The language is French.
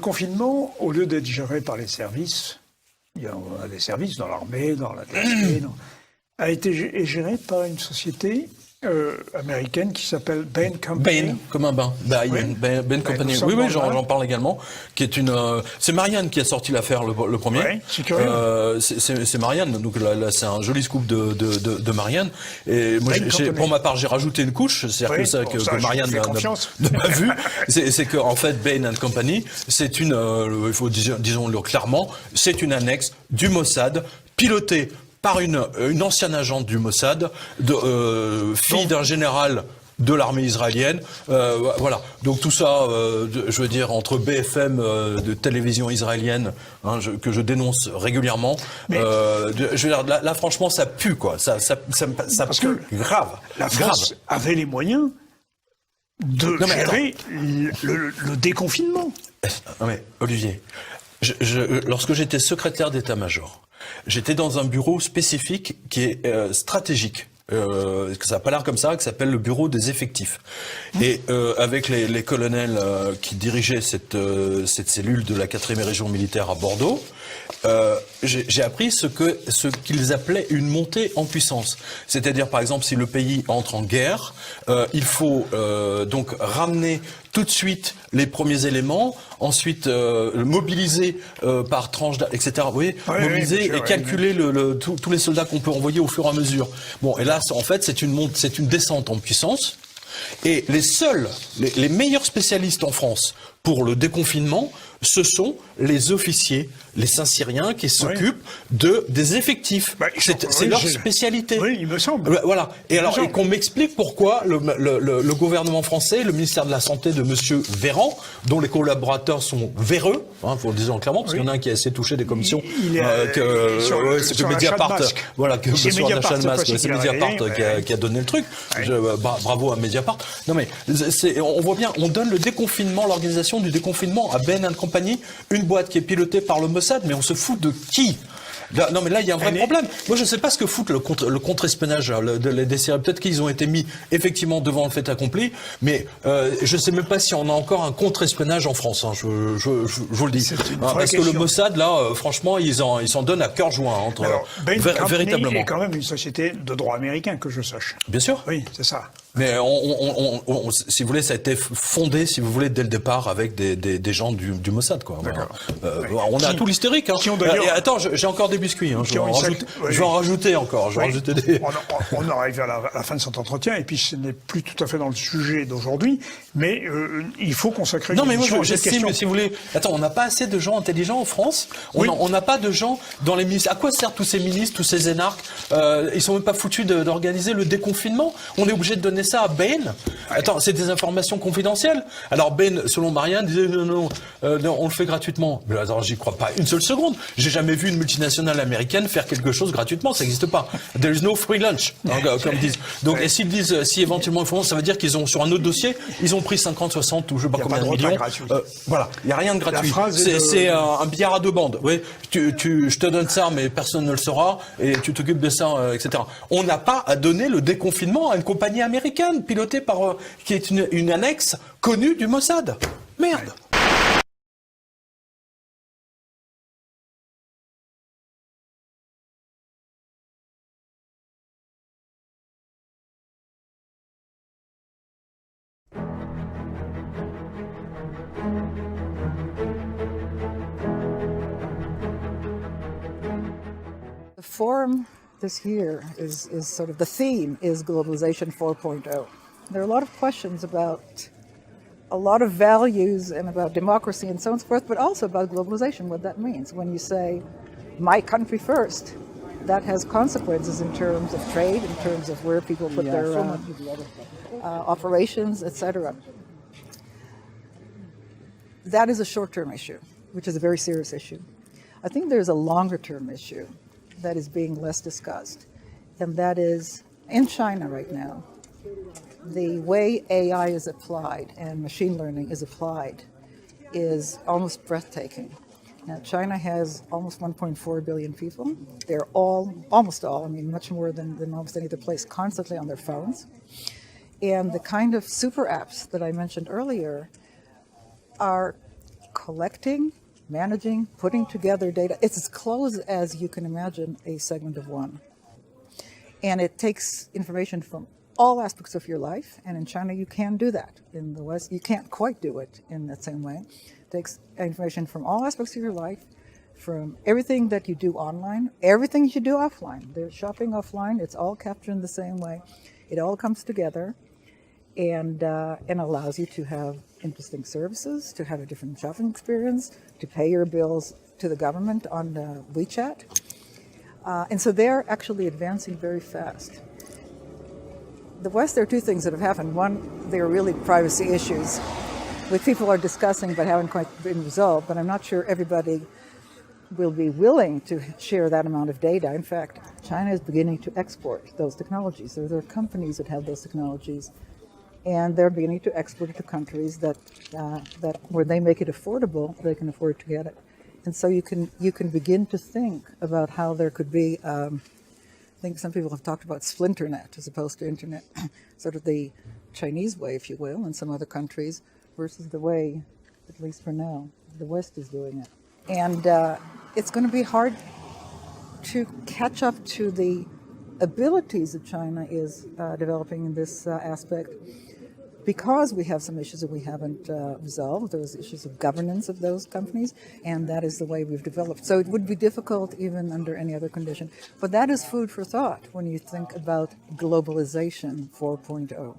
confinement, au lieu d'être géré par les services, on a des services dans l'armée, dans la TSP, a été géré par une société américaine qui s'appelle Bain Company. Bain, comme un bain. Bain Company. Oui, j'en parle également. Qui est c'est Marianne qui a sorti l'affaire le premier. Ouais, c'est curieux. C'est Marianne. Donc là, c'est un joli scoop de Marianne. Et moi, pour ma part, j'ai rajouté une couche. C'est-à-dire que Marianne n'a pas vu. C'est que en fait, Bain Company, c'est il faut disons-le clairement, c'est une annexe du Mossad pilotée par une ancienne agente du Mossad, fille d'un général de l'armée israélienne. Voilà. Donc tout ça, je veux dire, entre BFM de télévision israélienne, que je dénonce régulièrement, je veux dire, là franchement, ça pue, quoi. Ça pue grave. La France avait les moyens de gérer le déconfinement. Non mais, Olivier, lorsque j'étais secrétaire d'état-major, j'étais dans un bureau spécifique qui est stratégique. Que ça n'a pas l'air comme ça, qui s'appelle le bureau des effectifs. Et avec les colonels qui dirigeaient cette cellule de la 4e région militaire à Bordeaux, j'ai appris ce qu'ils appelaient une montée en puissance. C'est-à-dire, par exemple, si le pays entre en guerre, il faut donc ramener tout de suite les premiers éléments, ensuite mobiliser par tranche, etc. Vous voyez, mobiliser et calculer tous les soldats qu'on peut envoyer au fur et à mesure. Bon, et là, en fait, c'est une descente en puissance. Et les meilleurs spécialistes en France pour le déconfinement, ce sont les officiers, les Saint-Cyriens qui s'occupent des effectifs. C'est leur spécialité. Oui, il me semble. Voilà. Et qu'on m'explique pourquoi le gouvernement français, le ministère de la Santé de Monsieur Véran, dont les collaborateurs sont véreux, faut le dire clairement, parce qu'il y en a un qui a assez touché des commissions, sur Mediapart, voilà, que sur l'achat de masque, c'est Mediapart qui a donné le truc. Bravo à Mediapart. Non mais, on voit bien, on donne le déconfinement, l'organisation du déconfinement à Bain & Company, une boîte qui est pilotée par le Mossad, mais on se fout de qui ? Là, non mais là il y a un vrai problème. Moi je sais pas ce que fout le contre-espionnage des séries. Peut-être qu'ils ont été mis effectivement devant le fait accompli, mais je sais même pas si on a encore un contre-espionnage en France. Je vous le dis. Parce que le Mossad là, franchement, ils s'en donnent à cœur joint. Véritablement. C'est quand même une société de droit américain que je sache. Bien sûr. Oui, c'est ça. Mais si vous voulez, ça a été fondé, si vous voulez, dès le départ avec des gens du Mossad, quoi. On a tout l'hystérique. Attends, j'ai encore des biscuits. Je vais en rajouter encore. On arrive à la fin de cet entretien, et puis ce n'est plus tout à fait dans le sujet d'aujourd'hui, mais il faut consacrer. Non, mais moi j'estime, si vous voulez. Attends, on n'a pas assez de gens intelligents en France. On n'a pas de gens dans les ministères. À quoi servent tous ces ministres, tous ces énarques Ils sont même pas foutus d'organiser le déconfinement. On est obligé de donner ça à Bain. Attends, c'est des informations confidentielles. Alors Bain, selon Marianne, disait non, on le fait gratuitement. Mais alors j'y crois pas une seule seconde. J'ai jamais vu une multinationale américaine faire quelque chose gratuitement. Ça n'existe pas. There is no free lunch, comme disent. Donc, et s'ils disent, si éventuellement ils font, ça veut dire qu'ils ont sur un autre dossier, ils ont pris 50, 60 ou je sais pas combien de millions. Voilà, il y a rien de gratuit. C'est un billard à deux bandes. Oui, je te donne ça, mais personne ne le saura, et tu t'occupes de ça, etc. On n'a pas à donner le déconfinement à une compagnie américaine pilotée par qui est une annexe connue du Mossad. Merde. The forum this year is sort of the theme is Globalization 4.0. There are a lot of questions about a lot of values and about democracy and so on and so forth, but also about globalization, what that means. When you say, my country first, that has consequences in terms of trade, in terms of where people put their operations, etc. That is a short-term issue, which is a very serious issue. I think there's a longer-term issue that is being less discussed, and that is in China right now. The way AI is applied and machine learning is applied is almost breathtaking. Now, China has almost 1.4 billion people. They're almost all, I mean, much more than almost any other place, constantly on their phones. And the kind of super apps that I mentioned earlier are collecting, managing, putting together data. It's as close as you can imagine a segment of one. And it takes information from all aspects of your life. And in China, you can do that. In the West, you can't quite do it in that same way. It takes information from all aspects of your life, from everything that you do online, everything you do offline. There's shopping offline. It's all captured in the same way. It all comes together and allows you to have interesting services, to have a different shopping experience, to pay your bills to the government on WeChat. And so they're actually advancing very fast. The West, there are two things that have happened. One, there are really privacy issues, which people are discussing but haven't quite been resolved. But I'm not sure everybody will be willing to share that amount of data. In fact, China is beginning to export those technologies. There are companies that have those technologies, and they're beginning to export it to countries that where they make it affordable, they can afford to get it. And so you can begin to think about how there could be. I think some people have talked about splinternet as opposed to internet, sort of the Chinese way, if you will, in some other countries, versus the way, at least for now, the West is doing it. And it's going to be hard to catch up to the abilities that China is developing in this aspect, because we have some issues that we haven't resolved. Those issues of governance of those companies, and that is the way we've developed. So it would be difficult even under any other condition. But that is food for thought when you think about globalization 4.0.